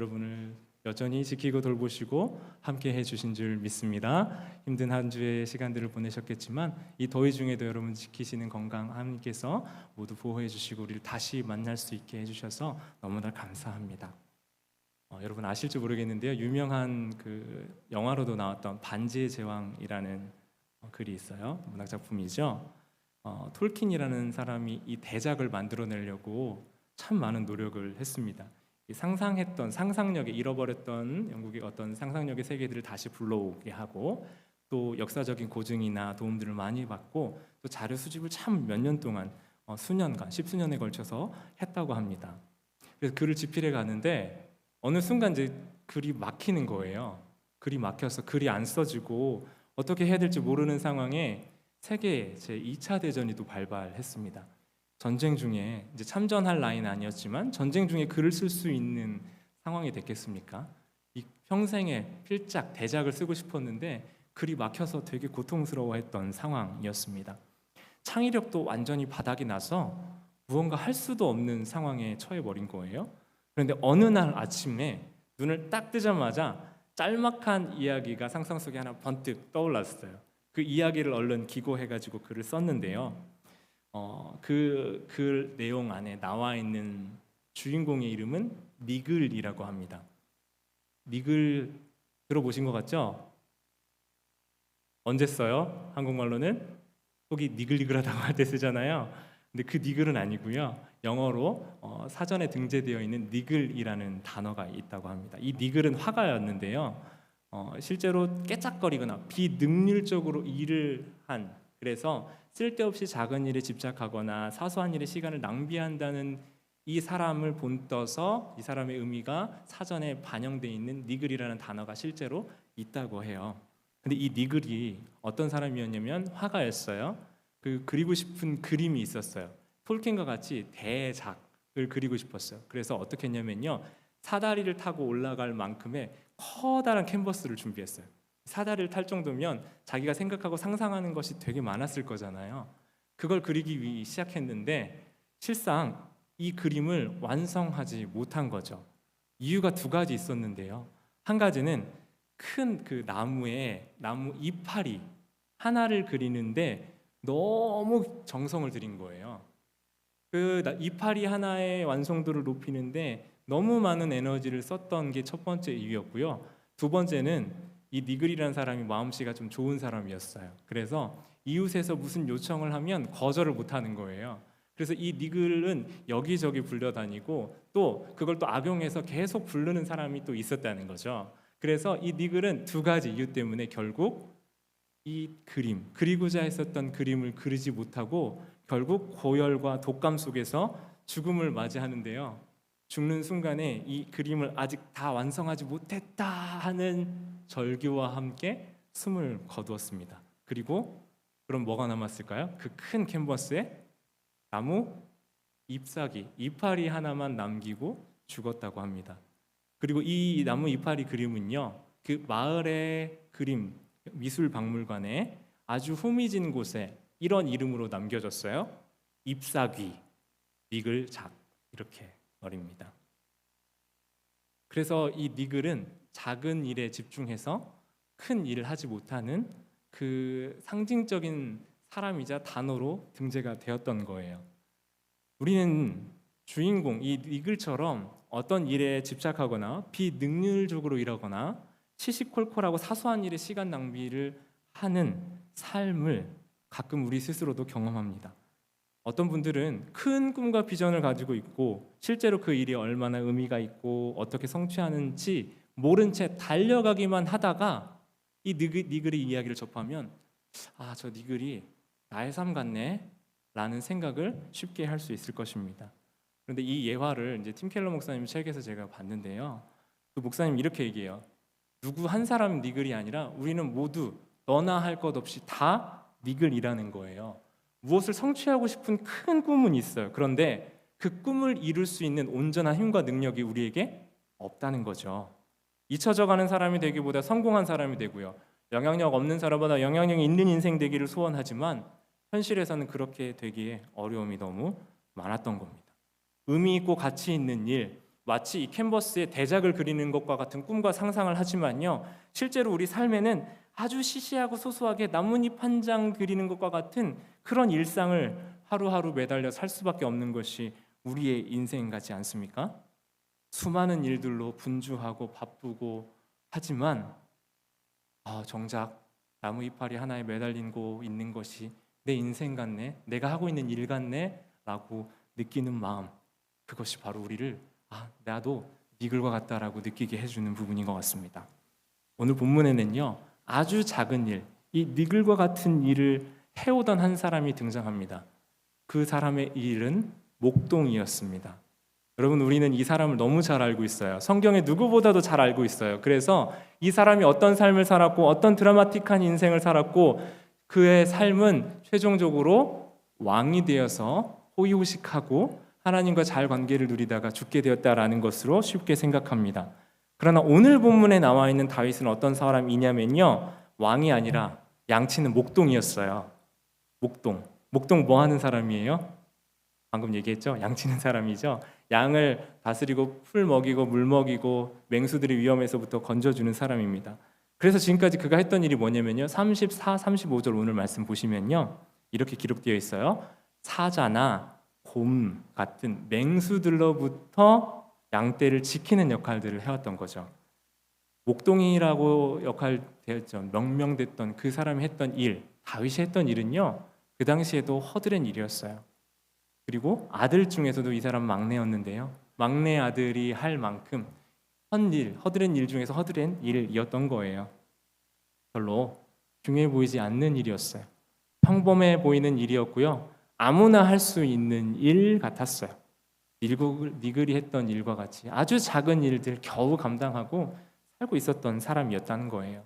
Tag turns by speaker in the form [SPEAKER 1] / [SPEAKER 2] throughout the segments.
[SPEAKER 1] 여러분을 여전히 지키고 돌보시고 함께 해주신 줄 믿습니다. 힘든 한 주의 시간들을 보내셨겠지만 이 더위 중에도 여러분 지키시는 건강 하나님께서 모두 보호해 주시고 우리를 다시 만날 수 있게 해주셔서 너무나 감사합니다. 여러분 아실지 모르겠는데요, 유명한 그 영화로도 나왔던 반지의 제왕이라는 글이 있어요. 문학 작품이죠. 톨킨이라는 사람이 이 대작을 만들어내려고 참 많은 노력을 했습니다. 상상했던 상상력에 잃어버렸던 영국의 어떤 상상력의 세계들을 다시 불러오게 하고, 또 역사적인 고증이나 도움들을 많이 받고, 또 자료 수집을 참 몇 년 동안 수년간, 십수년에 걸쳐서 했다고 합니다. 그래서 글을 집필해 가는데 어느 순간 이제 글이 막히는 거예요. 글이 막혀서 글이 안 써지고 어떻게 해야 될지 모르는 상황에 세계 제2차 대전이 또 발발했습니다. 전쟁 중에 이제 참전할 나이는 아니었지만 전쟁 중에 글을 쓸 수 있는 상황이 됐겠습니까? 이 평생의 필작, 대작을 쓰고 싶었는데 글이 막혀서 되게 고통스러워했던 상황이었습니다. 창의력도 완전히 바닥이 나서 무언가 할 수도 없는 상황에 처해버린 거예요. 그런데 어느 날 아침에 눈을 딱 뜨자마자 짤막한 이야기가 상상 속에 하나 번뜩 떠올랐어요. 그 이야기를 얼른 기고해가지고 글을 썼는데요. 그 내용 안에 나와 있는 주인공의 이름은 니글이라고 합니다. 니글 들어보신 것 같죠? 언제 써요? 한국말로는 속이 니글니글하다고 할 때 쓰잖아요. 근데 그 니글은 아니고요. 영어로 사전에 등재되어 있는 니글이라는 단어가 있다고 합니다. 이 니글은 화가였는데요. 실제로 깨짝거리거나 비능률적으로 일을 한, 그래서 쓸데없이 작은 일에 집착하거나 사소한 일에 시간을 낭비한다는 이 사람을 본떠서 이 사람의 의미가 사전에 반영되어 있는 니글이라는 단어가 실제로 있다고 해요. 근데 이 니글이 어떤 사람이었냐면 화가였어요. 그 그리고 싶은 그림이 있었어요. 톨킨과 같이 대작을 그리고 싶었어요. 그래서 어떻게 했냐면요, 사다리를 타고 올라갈 만큼의 커다란 캔버스를 준비했어요. 사다리를 탈 정도면 자기가 생각하고 상상하는 것이 되게 많았을 거잖아요. 그걸 그리기 위해 시작했는데 실상 이 그림을 완성하지 못한 거죠. 이유가 두 가지 있었는데요. 한 가지는 큰 그 나무 이파리 하나를 그리는데 너무 정성을 들인 거예요. 그 이파리 하나의 완성도를 높이는데 너무 많은 에너지를 썼던 게 첫 번째 이유였고요. 두 번째는 이 니글이라는 사람이 마음씨가 좀 좋은 사람이었어요. 그래서 이웃에서 무슨 요청을 하면 거절을 못하는 거예요. 그래서 이 니글은 여기저기 불려다니고 또 그걸 또 악용해서 계속 부르는 사람이 또 있었다는 거죠. 그래서 이 니글은 두 가지 이유 때문에 결국 이 그리고자 했었던 그림을 그리지 못하고 결국 고열과 독감 속에서 죽음을 맞이하는데요. 죽는 순간에 이 그림을 아직 다 완성하지 못했다 하는 절규와 함께 숨을 거두었습니다. 그리고 그럼 뭐가 남았을까요? 그 큰 캔버스에 나무 잎사귀, 이파리 하나만 남기고 죽었다고 합니다. 그리고 이 나무 이파리 그림은요, 그 마을의 그림 미술 박물관에 아주 후미진 곳에 이런 이름으로 남겨졌어요. 잎사귀, 니글작, 이렇게 어립니다. 그래서 이 니글은 작은 일에 집중해서 큰 일을 하지 못하는 그 상징적인 사람이자 단어로 등재가 되었던 거예요. 우리는 주인공 이 니글처럼 어떤 일에 집착하거나 비능률적으로 일하거나 시시콜콜하고 사소한 일에 시간 낭비를 하는 삶을 가끔 우리 스스로도 경험합니다. 어떤 분들은 큰 꿈과 비전을 가지고 있고 실제로 그 일이 얼마나 의미가 있고 어떻게 성취하는지 모른 채 달려가기만 하다가 이 니글의 이야기를 접하면 저 니글이 나의 삶 같네 라는 생각을 쉽게 할 수 있을 것입니다. 그런데 이 예화를 이제 팀 켈러 목사님 책에서 제가 봤는데요, 그 목사님 이렇게 얘기해요. 누구 한 사람 니글이 아니라 우리는 모두 너나 할 것 없이 다 니글이라는 거예요. 무엇을 성취하고 싶은 큰 꿈은 있어요. 그런데 그 꿈을 이룰 수 있는 온전한 힘과 능력이 우리에게 없다는 거죠. 잊혀져가는 사람이 되기보다 성공한 사람이 되고요, 영향력 없는 사람보다 영향력이 있는 인생 되기를 소원하지만 현실에서는 그렇게 되기에 어려움이 너무 많았던 겁니다. 의미 있고 가치 있는 일, 마치 이 캔버스에 대작을 그리는 것과 같은 꿈과 상상을 하지만요, 실제로 우리 삶에는 아주 시시하고 소소하게 나뭇잎 한 장 그리는 것과 같은 그런 일상을 하루하루 매달려 살 수밖에 없는 것이 우리의 인생 같지 않습니까? 수많은 일들로 분주하고 바쁘고 하지만 정작 나무 이파리 하나에 매달리고 있는 것이 내 인생 같네, 내가 하고 있는 일 같네 라고 느끼는 마음, 그것이 바로 우리를 나도 니글과 같다라고 느끼게 해주는 부분인 것 같습니다. 오늘 본문에는요, 아주 작은 일, 이 니글과 같은 일을 해오던 한 사람이 등장합니다. 그 사람의 일은 목동이었습니다. 여러분, 우리는 이 사람을 너무 잘 알고 있어요. 성경에 누구보다도 잘 알고 있어요. 그래서 이 사람이 어떤 삶을 살았고 어떤 드라마틱한 인생을 살았고 그의 삶은 최종적으로 왕이 되어서 호의호식하고 하나님과 잘 관계를 누리다가 죽게 되었다라는 것으로 쉽게 생각합니다. 그러나 오늘 본문에 나와 있는 다윗은 어떤 사람이냐면요, 왕이 아니라 양치는 목동이었어요. 목동 뭐 하는 사람이에요? 방금 얘기했죠? 양치는 사람이죠. 양을 다스리고 풀 먹이고 물 먹이고 맹수들의 위험에서부터 건져주는 사람입니다. 그래서 지금까지 그가 했던 일이 뭐냐면요, 34, 35절 오늘 말씀 보시면요, 이렇게 기록되어 있어요. 사자나 곰 같은 맹수들로부터 양떼를 지키는 역할들을 해왔던 거죠. 목동이라고 역할 되었죠. 명명됐던 그 사람이 했던 일, 다윗이 했던 일은요, 그 당시에도 허드렛 일이었어요. 그리고 아들 중에서도 이 사람 막내였는데요, 막내 아들이 할 만큼 허드렛 일 중에서 허드렛 일이었던 거예요. 별로 중요해 보이지 않는 일이었어요. 평범해 보이는 일이었고요, 아무나 할 수 있는 일 같았어요. 니글이 했던 일과 같이 아주 작은 일들 겨우 감당하고 살고 있었던 사람이었다는 거예요.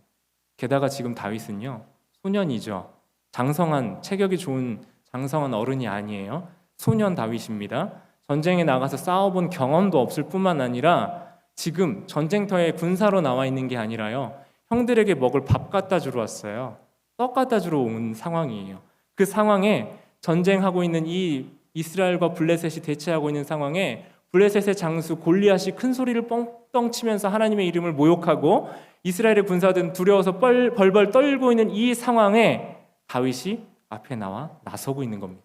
[SPEAKER 1] 게다가 지금 다윗은요, 소년이죠. 장성한, 체격이 좋은 장성한 어른이 아니에요. 소년 다윗입니다. 전쟁에 나가서 싸워본 경험도 없을 뿐만 아니라 지금 전쟁터에 군사로 나와 있는 게 아니라요, 형들에게 먹을 밥 갖다 주러 왔어요. 떡 갖다 주러 온 상황이에요. 그 상황에 전쟁하고 있는 이 이스라엘과 블레셋이 대치하고 있는 상황에 블레셋의 장수 골리앗이 큰 소리를 뻥뻥 치면서 하나님의 이름을 모욕하고 이스라엘의 군사들은 두려워서 벌벌 떨고 있는 이 상황에 다윗이 앞에 나서고 있는 겁니다.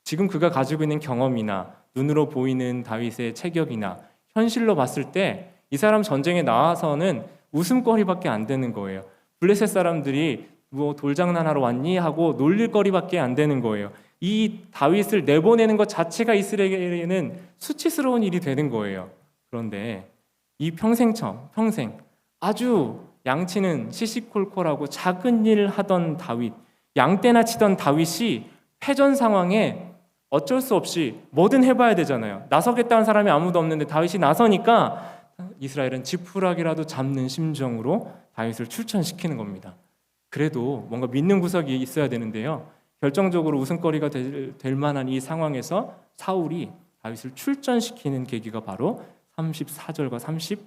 [SPEAKER 1] 지금 그가 가지고 있는 경험이나 눈으로 보이는 다윗의 체격이나 현실로 봤을 때 이 사람 전쟁에 나와서는 웃음거리밖에 안 되는 거예요. 블레셋 사람들이 뭐 돌장난하러 왔니? 하고 놀릴 거리밖에 안 되는 거예요. 이 다윗을 내보내는 것 자체가 이스라엘에는 수치스러운 일이 되는 거예요. 그런데 이 평생 아주 양치는 시시콜콜하고 작은 일을 하던 다윗, 양떼나 치던 다윗이 패전 상황에 어쩔 수 없이 뭐든 해봐야 되잖아요. 나서겠다는 사람이 아무도 없는데 다윗이 나서니까 이스라엘은 지푸라기라도 잡는 심정으로 다윗을 출전시키는 겁니다. 그래도 뭔가 믿는 구석이 있어야 되는데요, 결정적으로 웃음거리가 될 만한 이 상황에서 사울이 다윗을 출전시키는 계기가 바로 34절과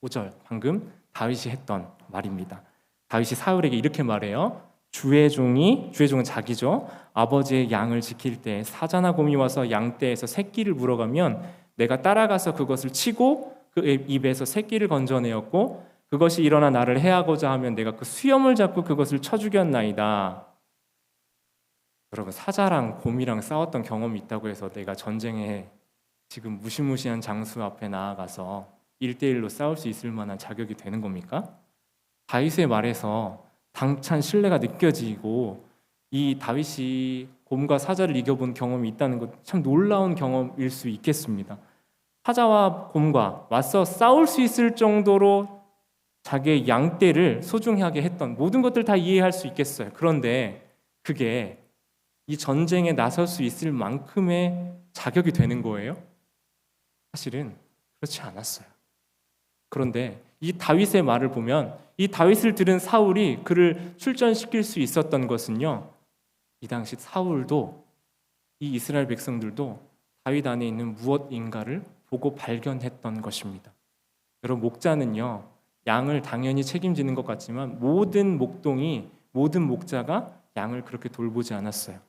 [SPEAKER 1] 35절, 방금 다윗이 했던 말입니다. 다윗이 사울에게 이렇게 말해요. 주의 종은 자기죠. 아버지의 양을 지킬 때 사자나 곰이 와서 양떼에서 새끼를 물어가면 내가 따라가서 그것을 치고 그 입에서 새끼를 건져내었고 그것이 일어나 나를 해하고자 하면 내가 그 수염을 잡고 그것을 쳐 죽였나이다. 여러분, 사자랑 곰이랑 싸웠던 경험이 있다고 해서 내가 전쟁에 지금 무시무시한 장수 앞에 나아가서 1대1로 싸울 수 있을 만한 자격이 되는 겁니까? 다윗의 말에서 당찬 신뢰가 느껴지고 이 다윗이 곰과 사자를 이겨본 경험이 있다는 것 참 놀라운 경험일 수 있겠습니다. 사자와 곰과 맞서 싸울 수 있을 정도로 자기의 양떼를 소중하게 했던 모든 것들 다 이해할 수 있겠어요. 그런데 그게 이 전쟁에 나설 수 있을 만큼의 자격이 되는 거예요? 사실은 그렇지 않았어요. 그런데 이 다윗의 말을 보면 이 다윗을 들은 사울이 그를 출전시킬 수 있었던 것은요, 이 당시 사울도 이 이스라엘 백성들도 다윗 안에 있는 무엇인가를 보고 발견했던 것입니다. 여러분, 목자는요, 양을 당연히 책임지는 것 같지만 모든 목자가 양을 그렇게 돌보지 않았어요.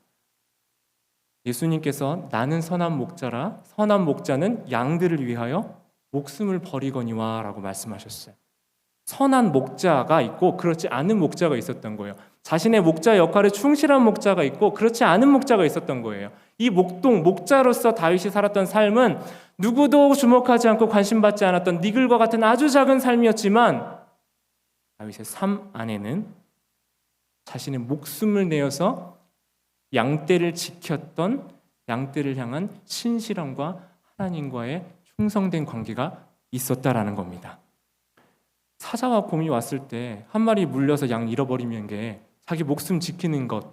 [SPEAKER 1] 예수님께서 나는 선한 목자라, 선한 목자는 양들을 위하여 목숨을 버리거니와라고 말씀하셨어요. 선한 목자가 있고 그렇지 않은 목자가 있었던 거예요. 자신의 목자 역할에 충실한 목자가 있고 그렇지 않은 목자가 있었던 거예요. 이 목자로서 다윗이 살았던 삶은 누구도 주목하지 않고 관심받지 않았던 니글과 같은 아주 작은 삶이었지만 다윗의 삶 안에는 자신의 목숨을 내어서 양떼를 지켰던 양떼를 향한 신실함과 하나님과의 충성된 관계가 있었다라는 겁니다. 사자와 곰이 왔을 때 한 마리 물려서 양 잃어버리면 게 자기 목숨 지키는 것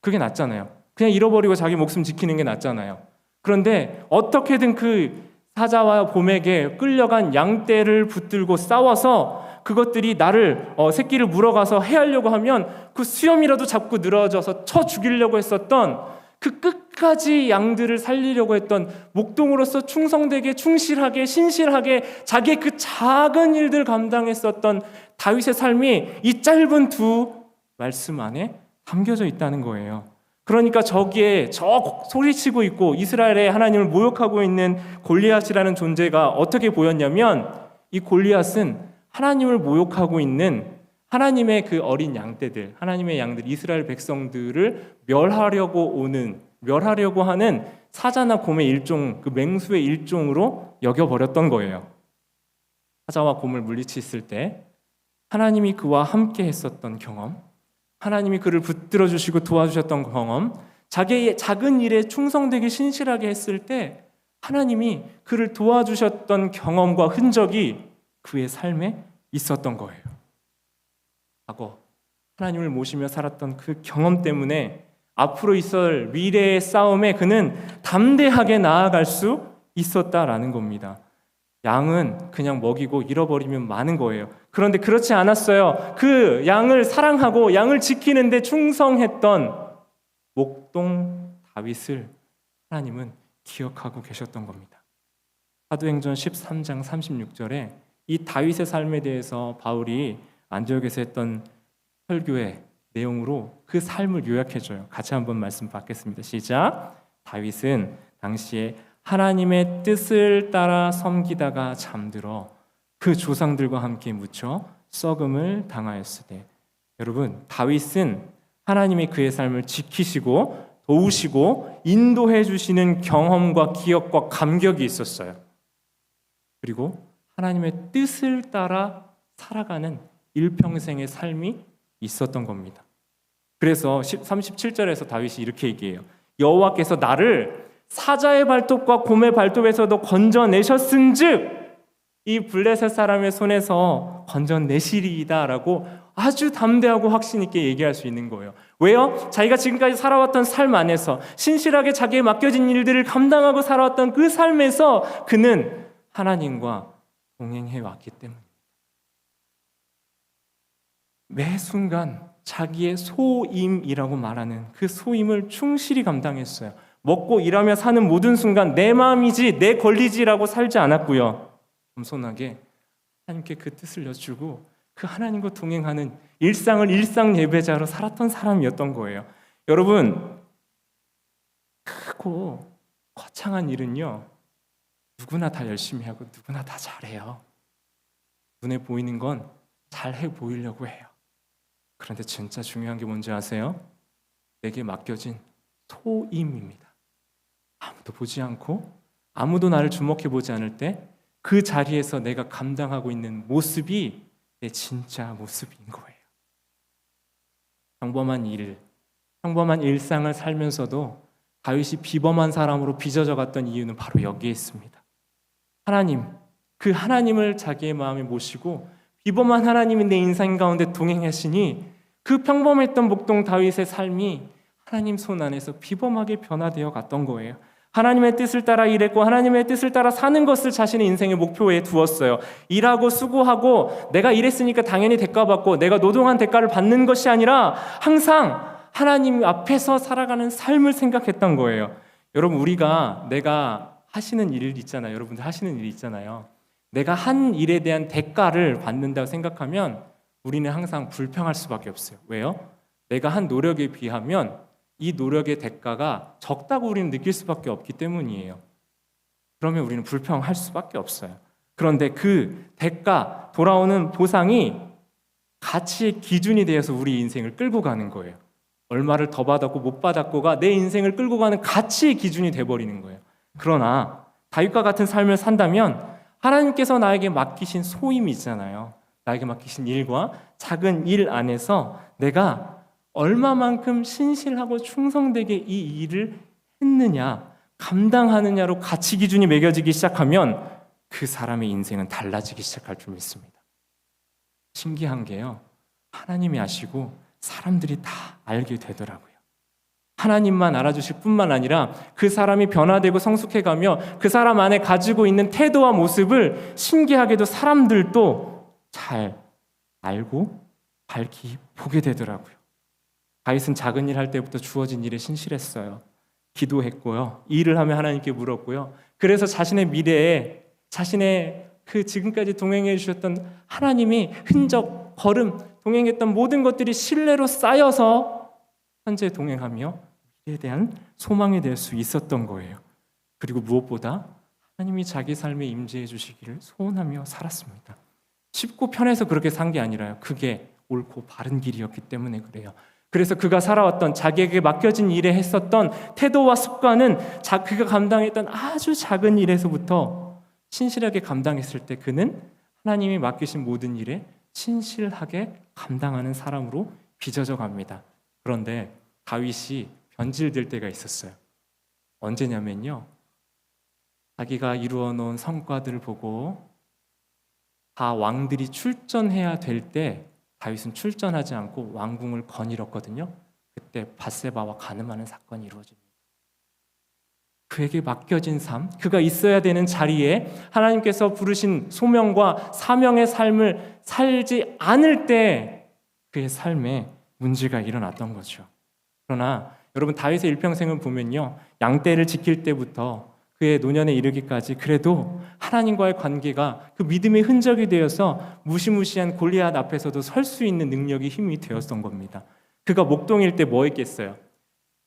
[SPEAKER 1] 그게 낫잖아요. 그냥 잃어버리고 자기 목숨 지키는 게 낫잖아요. 그런데 어떻게든 그 사자와 곰에게 끌려간 양떼를 붙들고 싸워서 그것들이 나를 새끼를 물어가서 해하려고 하면 그 수염이라도 잡고 늘어져서 쳐 죽이려고 했었던 그 끝까지 양들을 살리려고 했던 목동으로서 충성되게 충실하게 신실하게 자기의 그 작은 일들 감당했었던 다윗의 삶이 이 짧은 두 말씀 안에 담겨져 있다는 거예요. 그러니까 저기에 저 소리치고 있고 이스라엘의 하나님을 모욕하고 있는 골리앗이라는 존재가 어떻게 보였냐면 이 골리앗은 하나님을 모욕하고 있는 하나님의 그 어린 양떼들, 하나님의 양들, 이스라엘 백성들을 멸하려고 하는 사자나 곰의 일종, 그 맹수의 일종으로 여겨버렸던 거예요. 사자와 곰을 물리쳤을 때 하나님이 그와 함께 했었던 경험, 하나님이 그를 붙들어 주시고 도와주셨던 경험, 자기의 작은 일에 충성되게 신실하게 했을 때 하나님이 그를 도와주셨던 경험과 흔적이 그의 삶에 있었던 거예요. 과거 하나님을 모시며 살았던 그 경험 때문에 앞으로 있을 미래의 싸움에 그는 담대하게 나아갈 수 있었다라는 겁니다. 양은 그냥 먹이고 잃어버리면 마는 거예요. 그런데 그렇지 않았어요. 그 양을 사랑하고 양을 지키는데 충성했던 목동 다윗을 하나님은 기억하고 계셨던 겁니다. 사도행전 13장 36절에 이 다윗의 삶에 대해서 바울이 안디옥에서 했던 설교의 내용으로 그 삶을 요약해줘요. 같이 한번 말씀 받겠습니다. 시작. 다윗은 당시에 하나님의 뜻을 따라 섬기다가 잠들어 그 조상들과 함께 묻혀 썩음을 당하였으되. 여러분, 다윗은 하나님이 그의 삶을 지키시고 도우시고 인도해 주시는 경험과 기억과 감격이 있었어요. 그리고 하나님의 뜻을 따라 살아가는 일평생의 삶이 있었던 겁니다. 그래서 37절에서 다윗이 이렇게 얘기해요. 여호와께서 나를 사자의 발톱과 곰의 발톱에서도 건져내셨은즉 이 블레셋 사람의 손에서 건져내시리이다라고 아주 담대하고 확신 있게 얘기할 수 있는 거예요. 왜요? 자기가 지금까지 살아왔던 삶 안에서 신실하게 자기에 맡겨진 일들을 감당하고 살아왔던 그 삶에서 그는 하나님과 동행해 왔기 때문입니다. 매 순간 자기의 소임이라고 말하는 그 소임을 충실히 감당했어요. 먹고 일하며 사는 모든 순간 내 마음이지 내 권리지라고 살지 않았고요. 겸손하게 하나님께 그 뜻을 여쭈고 그 하나님과 동행하는 일상을 일상 예배자로 살았던 사람이었던 거예요. 여러분, 크고 거창한 일은요 누구나 다 열심히 하고 누구나 다 잘해요. 눈에 보이는 건 잘해 보이려고 해요. 그런데 진짜 중요한 게 뭔지 아세요? 내게 맡겨진 소임입니다. 아무도 보지 않고 아무도 나를 주목해 보지 않을 때 그 자리에서 내가 감당하고 있는 모습이 내 진짜 모습인 거예요. 평범한 일, 평범한 일상을 살면서도 다윗이 비범한 사람으로 빚어져 갔던 이유는 바로 여기에 있습니다. 하나님, 그 하나님을 자기의 마음에 모시고 비범한 하나님이 내 인생 가운데 동행하시니 그 평범했던 목동 다윗의 삶이 하나님 손 안에서 비범하게 변화되어 갔던 거예요. 하나님의 뜻을 따라 일했고 하나님의 뜻을 따라 사는 것을 자신의 인생의 목표에 두었어요. 일하고 수고하고 내가 일했으니까 당연히 대가 받고 내가 노동한 대가를 받는 것이 아니라 항상 하나님 앞에서 살아가는 삶을 생각했던 거예요. 여러분, 우리가 내가 하시는 일 있잖아요. 여러분들 하시는 일 있잖아요. 내가 한 일에 대한 대가를 받는다고 생각하면 우리는 항상 불평할 수밖에 없어요. 왜요? 내가 한 노력에 비하면 이 노력의 대가가 적다고 우리는 느낄 수밖에 없기 때문이에요. 그러면 우리는 불평할 수밖에 없어요. 그런데 그 대가, 돌아오는 보상이 가치의 기준이 되어서 우리 인생을 끌고 가는 거예요. 얼마를 더 받았고 못 받았고가 내 인생을 끌고 가는 가치의 기준이 돼버리는 거예요. 그러나 다윗과 같은 삶을 산다면 하나님께서 나에게 맡기신 소임이 있잖아요. 나에게 맡기신 일과 작은 일 안에서 내가 얼마만큼 신실하고 충성되게 이 일을 했느냐, 감당하느냐로 가치 기준이 매겨지기 시작하면 그 사람의 인생은 달라지기 시작할 줄 믿습니다. 신기한 게요, 하나님이 아시고 사람들이 다 알게 되더라고요. 하나님만 알아주실 뿐만 아니라 그 사람이 변화되고 성숙해가며 그 사람 안에 가지고 있는 태도와 모습을 신기하게도 사람들도 잘 알고 밝히 보게 되더라고요. 다윗은 작은 일 할 때부터 주어진 일에 신실했어요. 기도했고요. 일을 하며 하나님께 물었고요. 그래서 자신의 미래에 자신의 그 지금까지 동행해 주셨던 하나님이 흔적, 걸음, 동행했던 모든 것들이 신뢰로 쌓여서 현재 동행하며 미래에 대한 소망이 될 수 있었던 거예요. 그리고 무엇보다 하나님이 자기 삶에 임재해 주시기를 소원하며 살았습니다. 쉽고 편해서 그렇게 산 게 아니라요. 그게 옳고 바른 길이었기 때문에 그래요. 그래서 그가 살아왔던 자기에게 맡겨진 일에 했었던 태도와 습관은 그가 감당했던 아주 작은 일에서부터 신실하게 감당했을 때 그는 하나님이 맡기신 모든 일에 신실하게 감당하는 사람으로 빚어져 갑니다. 그런데 다윗이 변질될 때가 있었어요. 언제냐면요, 자기가 이루어 놓은 성과들을 보고 다 왕들이 출전해야 될 때 다윗은 출전하지 않고 왕궁을 거닐었거든요. 그때 밧세바와 간음하는 사건이 이루어집니다. 그에게 맡겨진 삶, 그가 있어야 되는 자리에 하나님께서 부르신 소명과 사명의 삶을 살지 않을 때 그의 삶에 문제가 일어났던 거죠. 그러나 여러분, 다윗의 일평생을 보면요, 양떼를 지킬 때부터 그의 노년에 이르기까지 그래도 하나님과의 관계가 그 믿음의 흔적이 되어서 무시무시한 골리앗 앞에서도 설 수 있는 능력이 힘이 되었던 겁니다. 그가 목동일 때 뭐 했겠어요?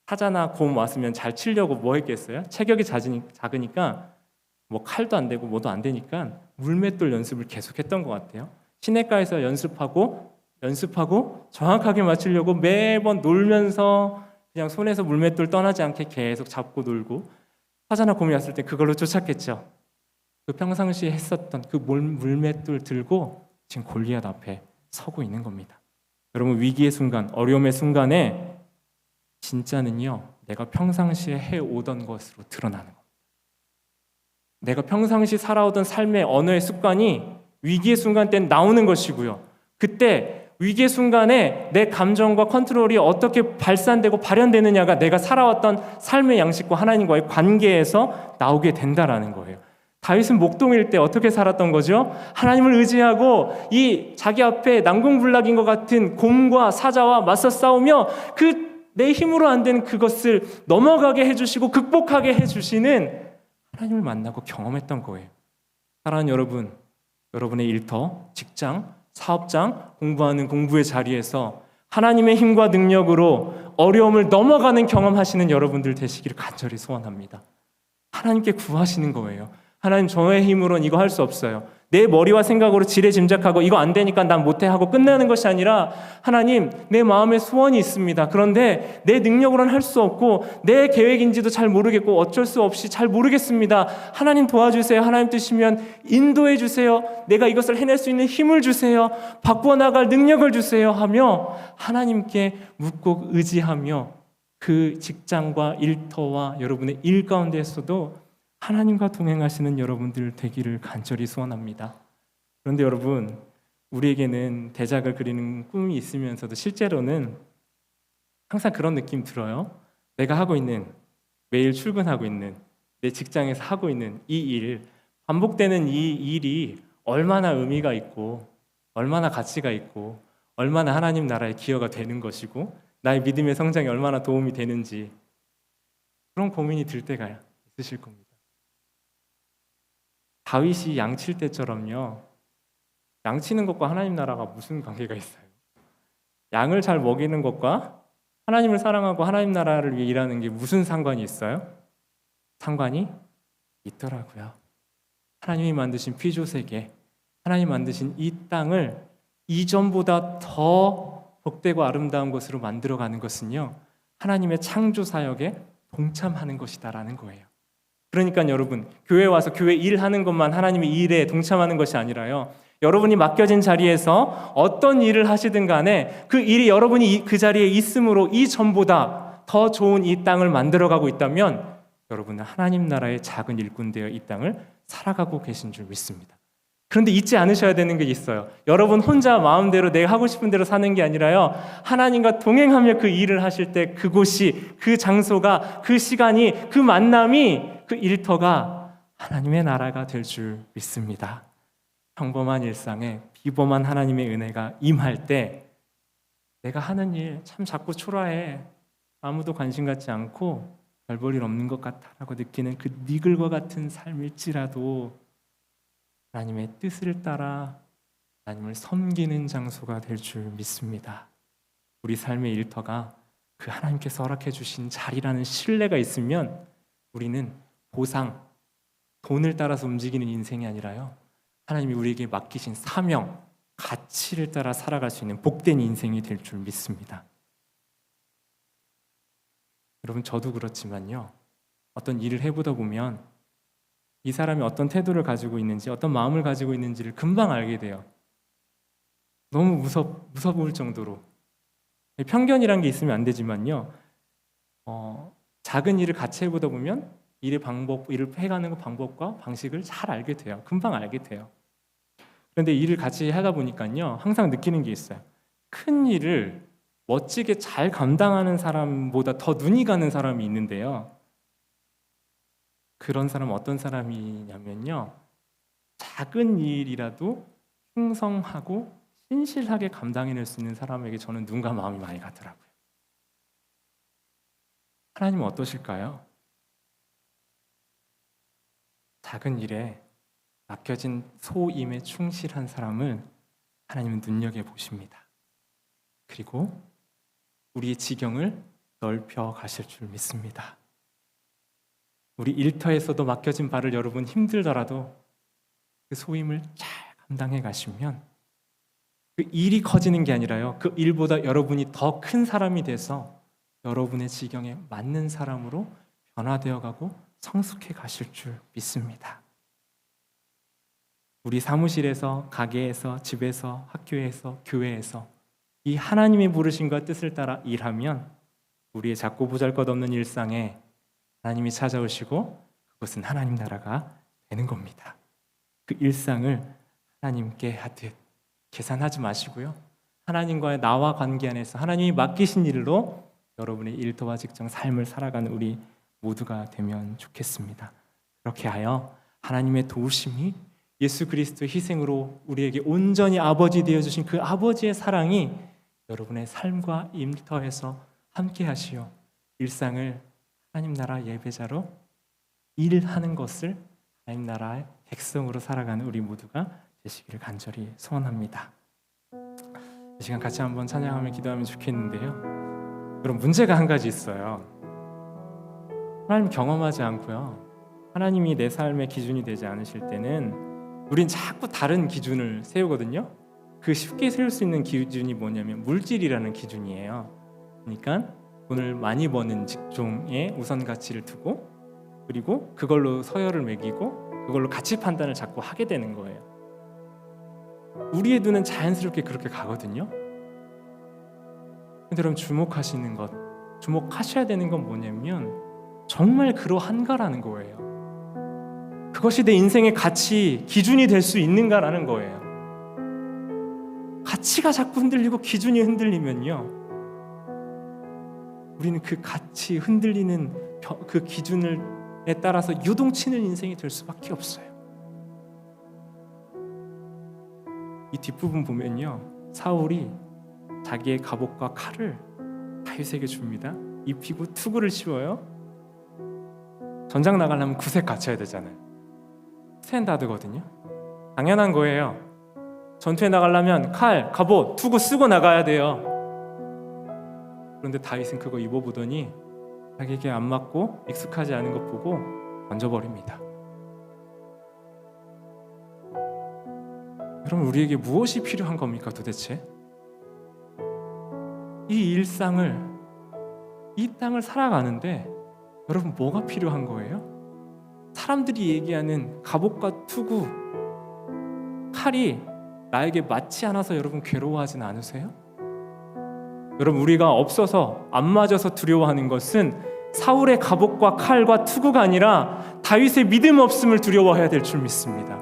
[SPEAKER 1] 사자나 곰 왔으면 잘 치려고 뭐 했겠어요? 체격이 작으니까 뭐 칼도 안 되고 뭐도 안 되니까 물맷돌 연습을 계속했던 것 같아요. 시냇가에서 연습하고 정확하게 맞추려고 매번 놀면서 그냥 손에서 물맷돌 떠나지 않게 계속 잡고 놀고, 사자나 곰이 왔을 때 그걸로 쫓았겠죠. 그 평상시에 했었던 그 물맷돌 들고 지금 골리앗 앞에 서고 있는 겁니다. 여러분, 위기의 순간, 어려움의 순간에 진짜는요, 내가 평상시에 해오던 것으로 드러나는 겁니다. 내가 평상시 살아오던 삶의 언어의 습관이 위기의 순간 때는 나오는 것이고요. 그때 위기의 순간에 내 감정과 컨트롤이 어떻게 발산되고 발현되느냐가 내가 살아왔던 삶의 양식과 하나님과의 관계에서 나오게 된다라는 거예요. 다윗은 목동일 때 어떻게 살았던 거죠? 하나님을 의지하고 이 자기 앞에 난공불락인 것 같은 곰과 사자와 맞서 싸우며 그 내 힘으로 안 되는 그것을 넘어가게 해주시고 극복하게 해주시는 하나님을 만나고 경험했던 거예요. 사랑하는 여러분, 여러분의 일터, 직장, 사업장, 공부하는 공부의 자리에서 하나님의 힘과 능력으로 어려움을 넘어가는 경험하시는 여러분들 되시기를 간절히 소원합니다. 하나님께 구하시는 거예요. 하나님, 저의 힘으로는 이거 할 수 없어요. 내 머리와 생각으로 지레짐작하고 이거 안 되니까 난 못해 하고 끝내는 것이 아니라, 하나님, 내 마음에 소원이 있습니다. 그런데 내 능력으로는 할 수 없고 내 계획인지도 잘 모르겠고 어쩔 수 없이 잘 모르겠습니다. 하나님 도와주세요. 하나님 뜻이면 인도해 주세요. 내가 이것을 해낼 수 있는 힘을 주세요. 바꾸어 나갈 능력을 주세요 하며 하나님께 묻고 의지하며 그 직장과 일터와 여러분의 일 가운데에서도 하나님과 동행하시는 여러분들 되기를 간절히 소원합니다. 그런데 여러분, 우리에게는 대작을 그리는 꿈이 있으면서도 실제로는 항상 그런 느낌 들어요. 내가 하고 있는, 매일 출근하고 있는, 내 직장에서 하고 있는 이 일, 반복되는 이 일이 얼마나 의미가 있고 얼마나 가치가 있고 얼마나 하나님 나라의 기여가 되는 것이고 나의 믿음의 성장에 얼마나 도움이 되는지, 그런 고민이 들 때가 있으실 겁니다. 다윗이 양칠 때처럼요, 양치는 것과 하나님 나라가 무슨 관계가 있어요? 양을 잘 먹이는 것과 하나님을 사랑하고 하나님 나라를 위해 일하는 게 무슨 상관이 있어요? 상관이 있더라고요. 하나님이 만드신 피조세계, 하나님 만드신 이 땅을 이전보다 더 복되고 아름다운 것으로 만들어가는 것은요, 하나님의 창조 사역에 동참하는 것이다라는 거예요. 그러니까 여러분, 교회 와서 교회 일하는 것만 하나님의 일에 동참하는 것이 아니라요, 여러분이 맡겨진 자리에서 어떤 일을 하시든 간에 그 일이 여러분이 그 자리에 있음으로 이전보다 더 좋은 이 땅을 만들어가고 있다면 여러분은 하나님 나라의 작은 일꾼 되어 이 땅을 살아가고 계신 줄 믿습니다. 그런데 잊지 않으셔야 되는 게 있어요. 여러분 혼자 마음대로 내가 하고 싶은 대로 사는 게 아니라요, 하나님과 동행하며 그 일을 하실 때 그곳이, 그 장소가, 그 시간이, 그 만남이, 그 일터가 하나님의 나라가 될 줄 믿습니다. 평범한 일상에 비범한 하나님의 은혜가 임할 때 내가 하는 일 참 자꾸 초라해, 아무도 관심 갖지 않고 별 볼 일 없는 것 같다라고 느끼는 그 니글과 같은 삶일지라도 하나님의 뜻을 따라 하나님을 섬기는 장소가 될 줄 믿습니다. 우리 삶의 일터가 그 하나님께서 허락해 주신 자리라는 신뢰가 있으면 우리는 보상, 돈을 따라서 움직이는 인생이 아니라요, 하나님이 우리에게 맡기신 사명, 가치를 따라 살아갈 수 있는 복된 인생이 될 줄 믿습니다. 여러분, 저도 그렇지만요, 어떤 일을 해보다 보면 이 사람이 어떤 태도를 가지고 있는지, 어떤 마음을 가지고 있는지를 금방 알게 돼요. 너무 무서울 정도로. 편견이란 게 있으면 안 되지만요, 작은 일을 같이 해보다 보면 일의 방법, 일을 해가는 방법과 방식을 잘 알게 돼요. 금방 알게 돼요. 그런데 일을 같이 하다 보니까요, 항상 느끼는 게 있어요. 큰 일을 멋지게 잘 감당하는 사람보다 더 눈이 가는 사람이 있는데요, 그런 사람은 어떤 사람이냐면요, 작은 일이라도 충성하고 신실하게 감당해낼 수 있는 사람에게 저는 눈과 마음이 많이 가더라고요. 하나님은 어떠실까요? 작은 일에 맡겨진 소임에 충실한 사람을 하나님은 눈여겨보십니다. 그리고 우리의 지경을 넓혀 가실 줄 믿습니다. 우리 일터에서도 맡겨진 바를 여러분 힘들더라도 그 소임을 잘 감당해 가시면 그 일이 커지는 게 아니라요, 그 일보다 여러분이 더 큰 사람이 돼서 여러분의 지경에 맞는 사람으로 변화되어 가고 성숙해 가실 줄 믿습니다. 우리 사무실에서, 가게에서, 집에서, 학교에서, 교회에서 이 하나님의 부르심과 뜻을 따라 일하면 우리의 작고 보잘것없는 일상에 하나님이 찾아오시고 그것은 하나님 나라가 되는 겁니다. 그 일상을 하나님께 하듯 계산하지 마시고요, 하나님과의 나와 관계 안에서 하나님이 맡기신 일로 여러분의 일터와 직장 삶을 살아가는 우리 모두가 되면 좋겠습니다. 그렇게 하여 하나님의 도우심이, 예수 그리스도의 희생으로 우리에게 온전히 아버지 되어주신 그 아버지의 사랑이 여러분의 삶과 일터에서 함께 하시어 일상을 하나님 나라 예배자로 일하는 것을 하나님 나라의 백성으로 살아가는 우리 모두가 되시기를 간절히 소원합니다. 이 시간 같이 한번 찬양하며 기도하면 좋겠는데요, 그럼 문제가 한 가지 있어요. 하나님 경험하지 않고요, 하나님이 내 삶의 기준이 되지 않으실 때는 우린 자꾸 다른 기준을 세우거든요. 그 쉽게 세울 수 있는 기준이 뭐냐면 물질이라는 기준이에요. 그러니까 돈을 많이 버는 직종에 우선 가치를 두고, 그리고 그걸로 서열을 매기고 그걸로 가치 판단을 자꾸 하게 되는 거예요. 우리의 눈은 자연스럽게 그렇게 가거든요. 근데 여러분, 주목하셔야 되는 건 뭐냐면 정말 그러한가라는 거예요. 그것이 내 인생의 가치, 기준이 될 수 있는가라는 거예요. 가치가 자꾸 흔들리고 기준이 흔들리면요, 우리는 그 가치 흔들리는 그 기준에 따라서 요동치는 인생이 될 수밖에 없어요. 이 뒷부분 보면요, 사울이 자기의 갑옷과 칼을 다윗에게 줍니다. 입히고 투구를 씌워요. 전장 나가려면 구색 갖춰야 되잖아요. 스탠다드거든요. 당연한 거예요. 전투에 나가려면 칼, 갑옷, 투구 쓰고 나가야 돼요. 그런데 다윗은 그거 입어보더니 자기에게 안 맞고 익숙하지 않은 것 보고 던져버립니다. 여러분, 우리에게 무엇이 필요한 겁니까 도대체? 이 일상을, 이 땅을 살아가는데 여러분 뭐가 필요한 거예요? 사람들이 얘기하는 갑옷과 투구, 칼이 나에게 맞지 않아서 여러분 괴로워하진 않으세요? 여러분, 우리가 없어서 안 맞아서 두려워하는 것은 사울의 갑옷과 칼과 투구가 아니라 다윗의 믿음 없음을 두려워해야 될 줄 믿습니다.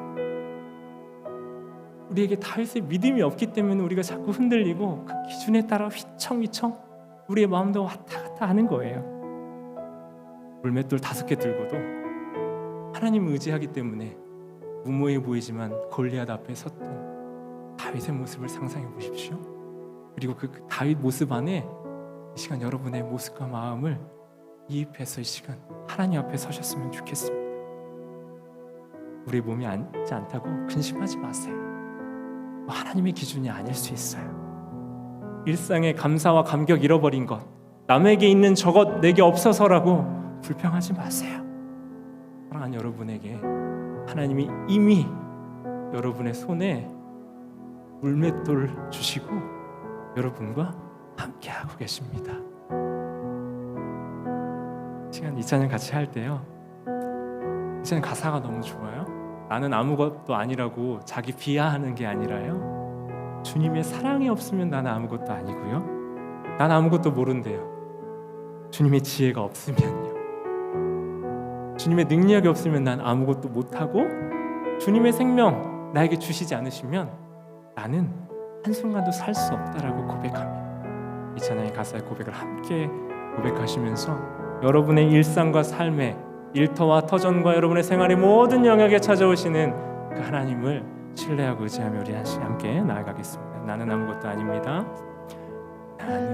[SPEAKER 1] 우리에게 다윗의 믿음이 없기 때문에 우리가 자꾸 흔들리고 그 기준에 따라 휘청휘청 우리의 마음도 왔다 갔다 하는 거예요. 물맷돌 5개 들고도 하나님을 의지하기 때문에 무모해 보이지만 골리앗 앞에 섰던 다윗의 모습을 상상해 보십시오. 그리고 그 다윗 모습 안에 이 시간 여러분의 모습과 마음을 이입해서 이 시간 하나님 앞에 서셨으면 좋겠습니다. 우리 몸이 앉지 않다고 근심하지 마세요. 하나님의 기준이 아닐 수 있어요. 일상의 감사와 감격 잃어버린 것, 남에게 있는 저것 내게 없어서라고 불평하지 마세요. 사랑하는 여러분에게 하나님이 이미 여러분의 손에 물맷돌 주시고 여러분과 함께하고 계십니다. 시간 이 찬양 같이 할 때요, 이 찬양 가사가 너무 좋아요. 나는 아무것도 아니라고 자기 비하하는 게 아니라요, 주님의 사랑이 없으면 나는 아무것도 아니고요, 난 아무것도 모른대요. 주님의 지혜가 없으면요, 주님의 능력이 없으면 난 아무것도 못하고, 주님의 생명 나에게 주시지 않으시면 나는 한순간도 살 수 없다라고 고백합니다. 이 찬양의 가사의 고백을 함께 고백하시면서 여러분의 일상과 삶의 일터와 터전과 여러분의 생활의 모든 영역에 찾아오시는 그 하나님을 신뢰하고 의지하며 우리 함께 나아가겠습니다. 나는 아무것도 아닙니다. 나는